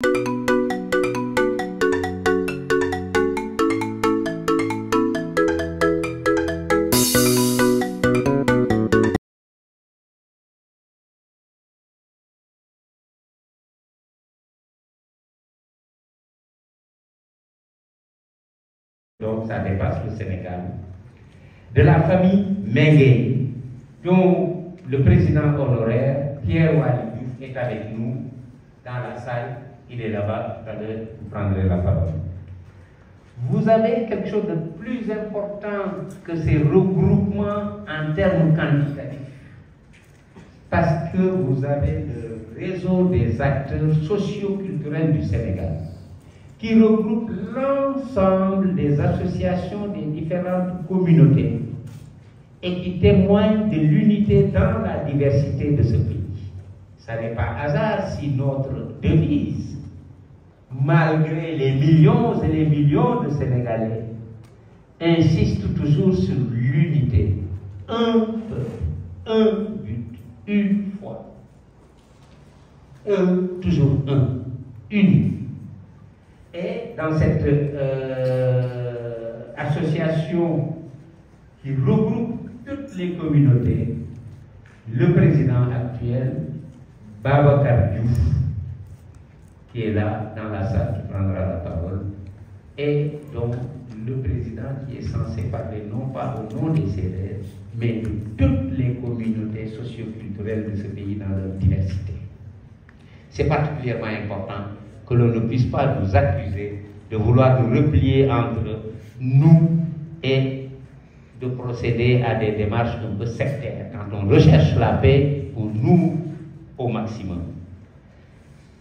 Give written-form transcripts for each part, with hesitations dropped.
Donc ça dépasse le Sénégal, de la famille Mengué, dont le président honoraire, Pierre Waly Diouf, est avec nous dans la salle. Il est là-bas, tout à l'heure, vous prendrez la parole. Vous avez quelque chose de plus important que ces regroupements en termes quantitatifs, parce que vous avez le réseau des acteurs socio-culturels du Sénégal, qui regroupe l'ensemble des associations des différentes communautés et qui témoigne de l'unité dans la diversité de ce pays. Ce n'est pas hasard si notre devise, malgré les millions et les millions de Sénégalais, insiste toujours sur l'unité. Un peuple, un but, une foi. Toujours un, uni. Et dans cette association qui regroupe toutes les communautés, le président actuel, Babacar Diouf, qui est là dans la salle, qui prendra la parole, et donc le président qui est censé parler non pas au nom des Sérères, mais de toutes les communautés socio-culturelles de ce pays dans leur diversité. C'est particulièrement important que l'on ne puisse pas nous accuser de vouloir nous replier entre nous et de procéder à des démarches un peu sectaires quand on recherche la paix pour nous au maximum.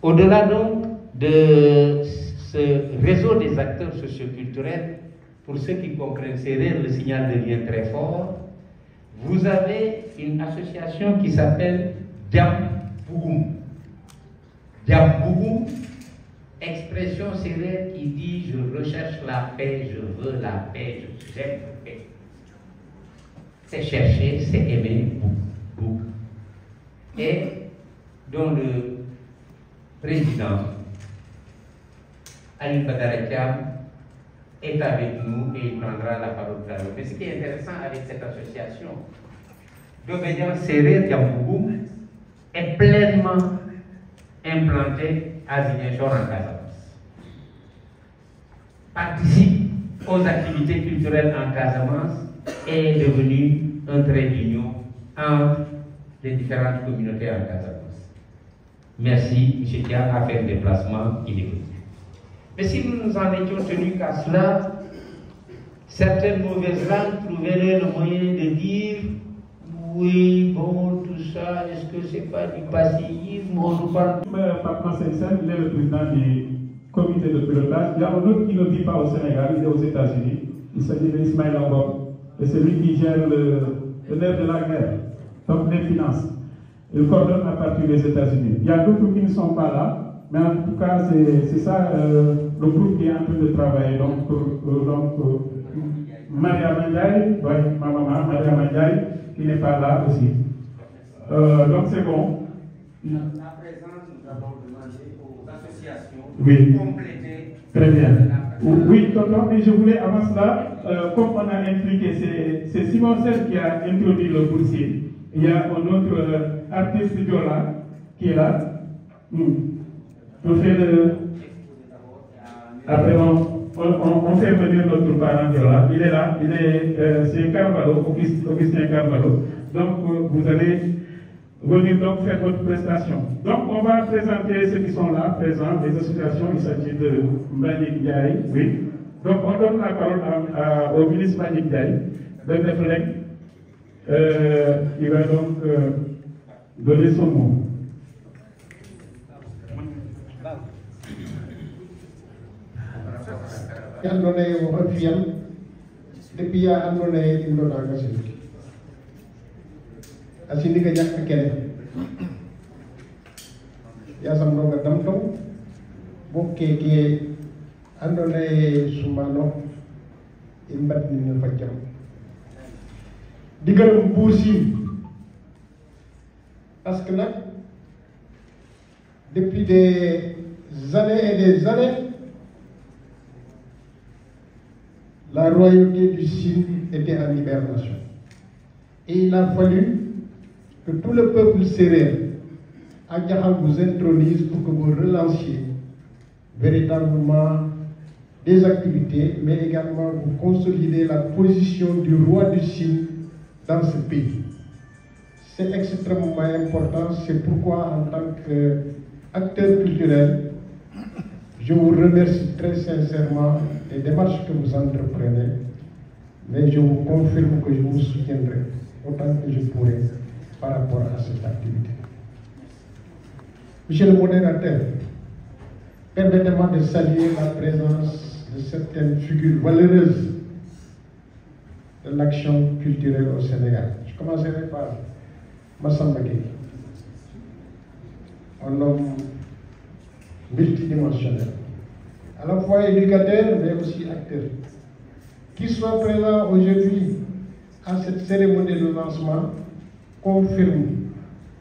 Au-delà donc de ce réseau des acteurs socioculturels, pour ceux qui comprennent Sérère, le signal de lien très fort, vous avez une association qui s'appelle Diambougum. Diambougum, expression sérère qui dit je recherche la paix, je veux la paix, j'aime la paix. C'est chercher, c'est aimer beaucoup. Et dont le président Ali Badara Thiam est avec nous et il prendra la parole tout à l'heure. Mais ce qui est intéressant avec cette association d'obédience sérère Diambougum est pleinement implantée à Ziguinchor en Casamance, participe aux activités culturelles en Casamance et est devenu un trait d'union entre les différentes communautés en Casamance. Merci, M. Thiam a fait un déplacement illimité. Mais si nous nous en étions tenus qu'à cela, certaines mauvaises langues trouveraient le moyen de dire oui, bon, tout ça, est-ce que c'est pas du passéisme? On nous parle. Pape Sensen, il est le président du comité de pilotage. Il y a un autre qui ne vit pas au Sénégal, il est aux États-Unis. Il s'agit d'Ismaël Ambon. Et c'est lui qui gère le nerf de la guerre, donc les finances. Il coordonne à partir des États-Unis. Il y a d'autres qui ne sont pas là, mais en tout cas, c'est ça le groupe qui est en train de travailler. Donc Maria Mandiaye, oui, ma maman, Maria Mandiaye, qui n'est pas là aussi. Donc c'est bon. À présent, nous avons demandé aux associations de compléter. Très bien. Oui, tonton, mais je voulais avant cela, comme on a impliqué, c'est Simon Sel qui a introduit le boursier. Il y a un autre artiste Diola qui est là. On fait le. Après, on fait venir notre parent Diola. Il est là, c'est Carvalho, Augustin Carvalho. Donc, vous allez venir donc faire votre prestation. Donc, on va présenter ceux qui sont là, présents, les associations. Il s'agit de Mbagnick Ndiaye, oui. Donc, on donne la parole au ministre Mbagnick Ndiaye, de Defleng. Il va donc donner son mot. depuis asini ka jak kene ya sam no ga dam taw bokke ke andone sumano imbat ni ñu fa jam digal boursi parce que nak depuis des années et des années, la royauté du Sine était en hibernation. Et il a fallu que tout le peuple sérère à Diakhal vous intronise pour que vous relanciez véritablement des activités, mais également vous consolidez la position du roi du Sine dans ce pays. C'est extrêmement important, c'est pourquoi en tant qu'acteur culturel, je vous remercie très sincèrement des démarches que vous entreprenez, mais je vous confirme que je vous soutiendrai autant que je pourrai par rapport à cette activité. Monsieur le modérateur, permettez-moi de saluer la présence de certaines figures valeureuses de l'action culturelle au Sénégal. Je commencerai par Massamba Gueye, un homme multidimensionnel, à la fois éducateur mais aussi acteur, qui soit présent aujourd'hui à cette cérémonie de lancement confirme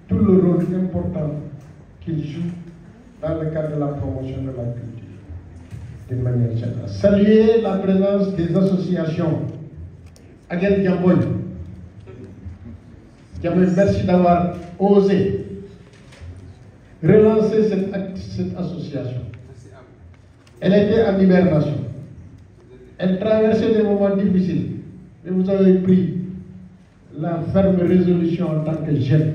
tout le rôle important qu'il joue dans le cadre de la promotion de la culture d'une manière générale. Saluer la présence des associations. Aguel Diamboy, merci d'avoir osé relancer cette association. Elle était en hibernation. Elle traversait des moments difficiles. Mais vous avez pris la ferme résolution en tant que jeune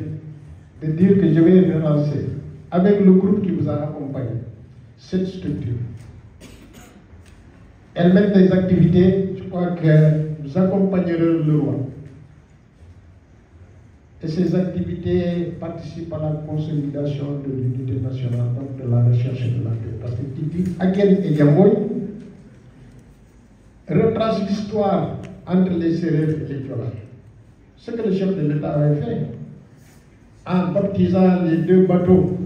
de dire que je vais relancer avec le groupe qui vous a accompagné cette structure. Elle mène des activités, je crois que vous accompagnerez le roi. Et ces activités participent à la consolidation de l'unité nationale, donc de la recherche et de la paix. Parce que Titi, Aguel et Diamboy retrace l'histoire entre les Sérères et les Diola. Ce que le chef de l'État avait fait en baptisant les deux bateaux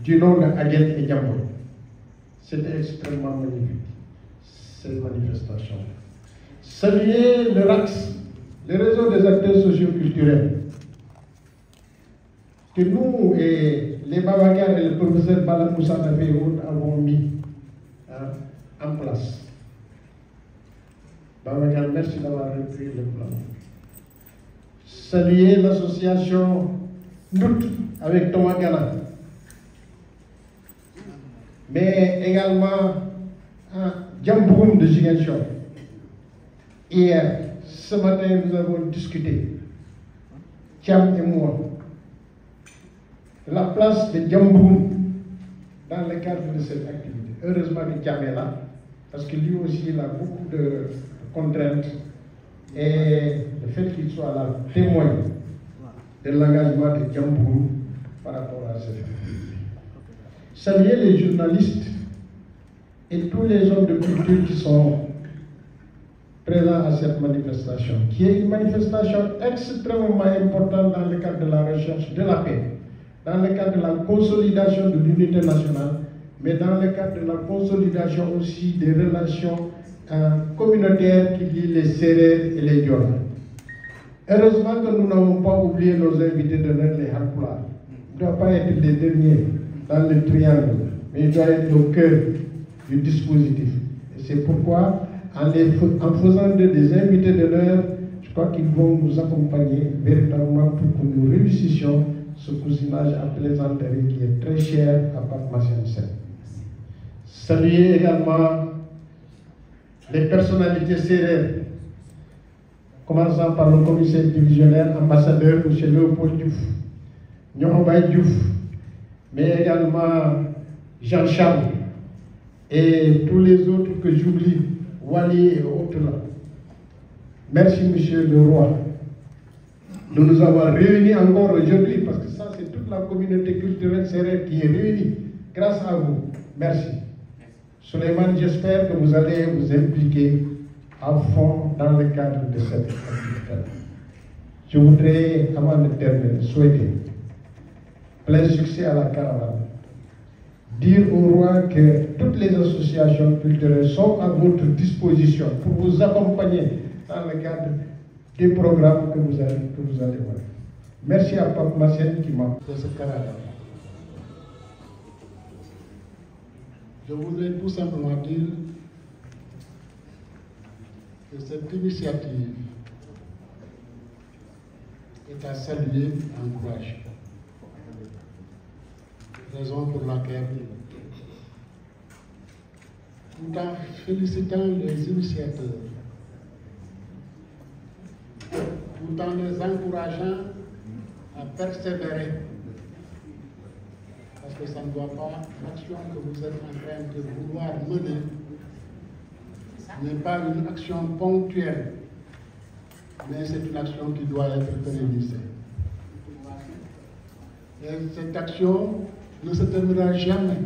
du nom de Aguel et Diamboy. C'était extrêmement magnifique, cette manifestation. Saluer le RAX, le réseau des acteurs socio-culturels, que nous et les Babacar et le professeur Bala Moussa avons mis en place. Babacar, merci d'avoir repris le plan. Saluer l'association Nout avec Thomas Gana, mais également Djamboum de Ziguinchor. Hier, ce matin, nous avons discuté, Thiam et moi, la place de Djamboum dans le cadre de cette activité. Heureusement que Thiam est là, parce que lui aussi, il a beaucoup de contraintes. Et le fait qu'il soit là témoigne de l'engagement de Djamboum par rapport à ce fait. Saluer les journalistes et tous les hommes de culture qui sont présents à cette manifestation, qui est une manifestation extrêmement importante dans le cadre de la recherche de la paix, dans le cadre de la consolidation de l'unité nationale, mais dans le cadre de la consolidation aussi des relations communautaires qui lient les Sérères et les Diola. Heureusement que nous n'avons pas oublié nos invités d'honneur, les Halpulaar. Il ne doit pas être les derniers dans le triangle, mais il doit être au cœur du dispositif. Et c'est pourquoi, en faisant des invités d'honneur, je crois qu'ils vont nous accompagner véritablement pour que nous réussissions ce cousinage à plaisanterie qui est très cher à Pape Massène Sène. Saluer également les personnalités sérères, commençant par le commissaire divisionnaire, ambassadeur M. Léopold Diouf, Nyongobay Diouf, mais également Jean-Charles et tous les autres que j'oublie, Wali et autres là. Merci Monsieur le Roi de nous avoir réunis encore aujourd'hui, parce que ça c'est toute la communauté culturelle sérère qui est réunie. Grâce à vous. Merci. Souleymane, j'espère que vous allez vous impliquer à fond dans le cadre de cette activité. Je voudrais, avant de terminer, souhaiter plein succès à la caravane. Dire au roi que toutes les associations culturelles sont à votre disposition pour vous accompagner dans le cadre des programmes que vous allez voir. Merci à Pape Massène qui m'a fait ce caravane. Je voudrais tout simplement dire que cette initiative est à saluer et encourager. Raison pour laquelle, tout en félicitant les initiateurs, tout en les encourageant à persévérer, parce que ça ne doit pas, l'action que vous êtes en train de vouloir mener n'est pas une action ponctuelle, mais c'est une action qui doit être pérennisée. Et cette action ne se terminera jamais.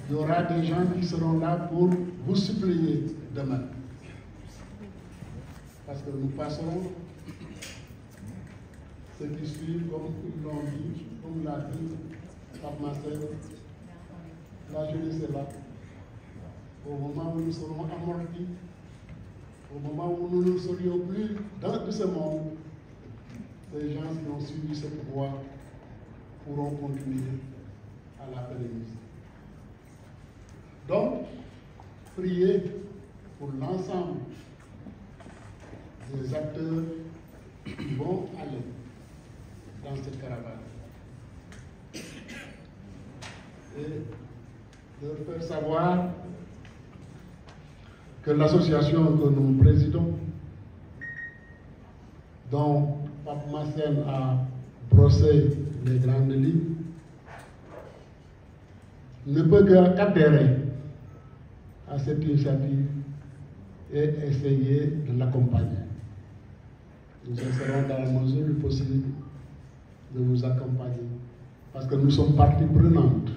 Il y aura des gens qui seront là pour vous supplier demain. Parce que nous passerons ce qui suit, comme ils l'ont dit, comme l'a dit Pape Marcel, la jeunesse est là. Au moment où nous serons amortis, au moment où nous ne serions plus dans ce monde, ces gens qui ont suivi cette voie pourront continuer à la pérenniser. Donc, priez pour l'ensemble des acteurs qui vont aller dans cette caravane et leur faire savoir que l'association que nous présidons, dont Pape Marcel a brossé les grandes lignes, ne peut qu'adhérer à cette initiative et essayer de l'accompagner. Nous essaierons dans la mesure du possible de vous accompagner parce que nous sommes partie prenante.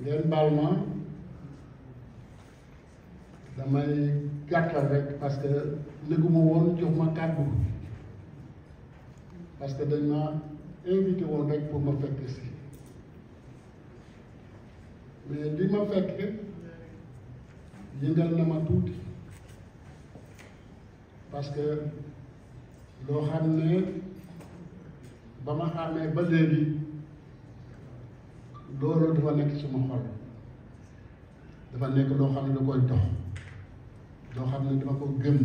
Globalement, damay gàttal rek parce que néguma woon jox ma kàddu parce que dañ ma invité woon rek pour ma fekk si mais li ma fekk yëngal na ma tuuti parce que loo xam ne ba ma xamee ba léegi loolu dafa nekk suma xol dafa nekk loo xam ne da koy dox loo xam ne dama ko gëm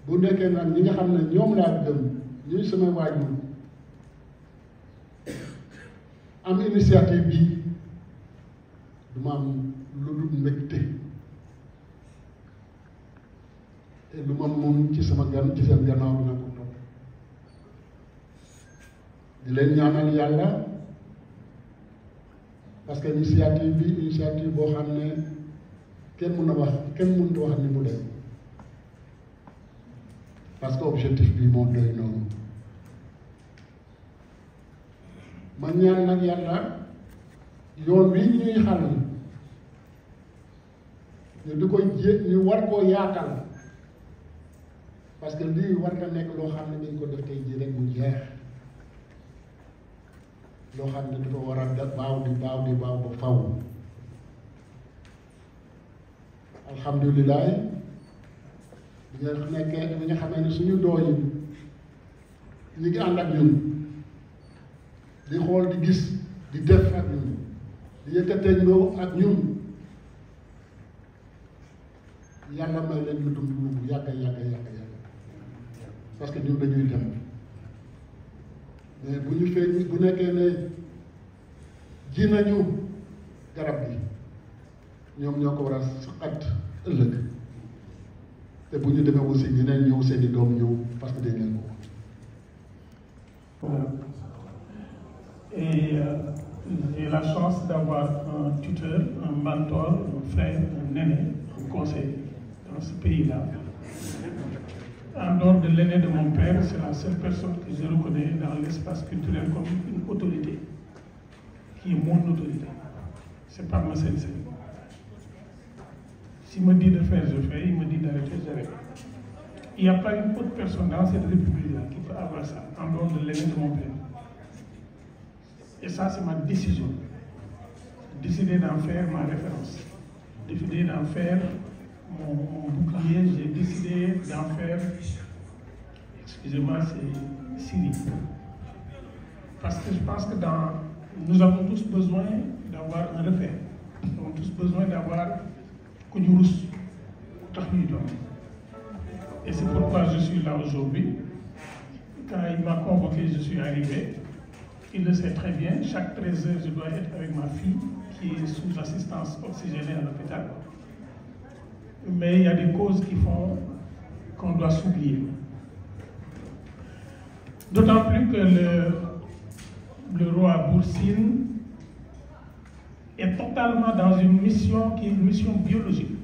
bu nekkee nag ñi nga xam ne ñoom laa gëm ñuy sama waajur am initiative bi du ma am lu dul mbégte te lu ma mun ci sama gan ci seen gannaaw dina ko topp di leen ñaanal yàlla parce que initiative bi initiative boo xam ne kenn mënut a wax ni mu dem parce que objectif bi moo doy noonu ma ñaan nag yàlla yoon wi ñuy xàll ñu di koy ñu war koo yaatal parce que lii war na nekk loo xam ne dañ ko def tey jii rek mu jeex loo xam ne dafa war a baaw di baaw ba faw alhamdulilah bi nga xamee ne suñu doo yi ñu ngi ànd ak ñun di xool di gis di def ak ñun di yëkkateendoo ak ñun yàlla may leen ñu dund lu yàgg parce que ñun dañuy dem mais bu ñu fee bu nekkee ne ji nañu garab gi ñoom ñoo ko war a saqat ëllëg te bu ñu demee aussi ñeneen ñëw seen i doom ñëw parce que dañ leen ko wax. Et j'ai la chance d'avoir un tuteur, un mentor, un frère, un aîné, un conseiller dans ce pays-là. En dehors de l'aîné de mon père, c'est la seule personne que je reconnais dans l'espace culturel comme une autorité, qui est mon autorité. C'est pas ma sensei. S'il me dit de faire, je fais. Il me dit d'arrêter, j'arrête. Il n'y a pas une autre personne dans cette république-là qui peut avoir ça, en dehors de l'aîné de mon père. Et ça, c'est ma décision. J'ai décidé d'en faire ma référence. J'ai décidé d'en faire mon bouclier. J'ai décidé d'en faire, excusez-moi, c'est Syrie. Parce que je pense que nous avons tous besoin d'avoir un repère. Nous avons tous besoin d'avoir Koudjourous. Et c'est pourquoi je suis là aujourd'hui. Quand il m'a convoqué, je suis arrivé. Il le sait très bien. Chaque 13 heures, je dois être avec ma fille qui est sous assistance oxygénée à l'hôpital. Mais il y a des causes qui font qu'on doit s'oublier. D'autant plus que le roi Boursine est totalement dans une mission qui est une mission biologique.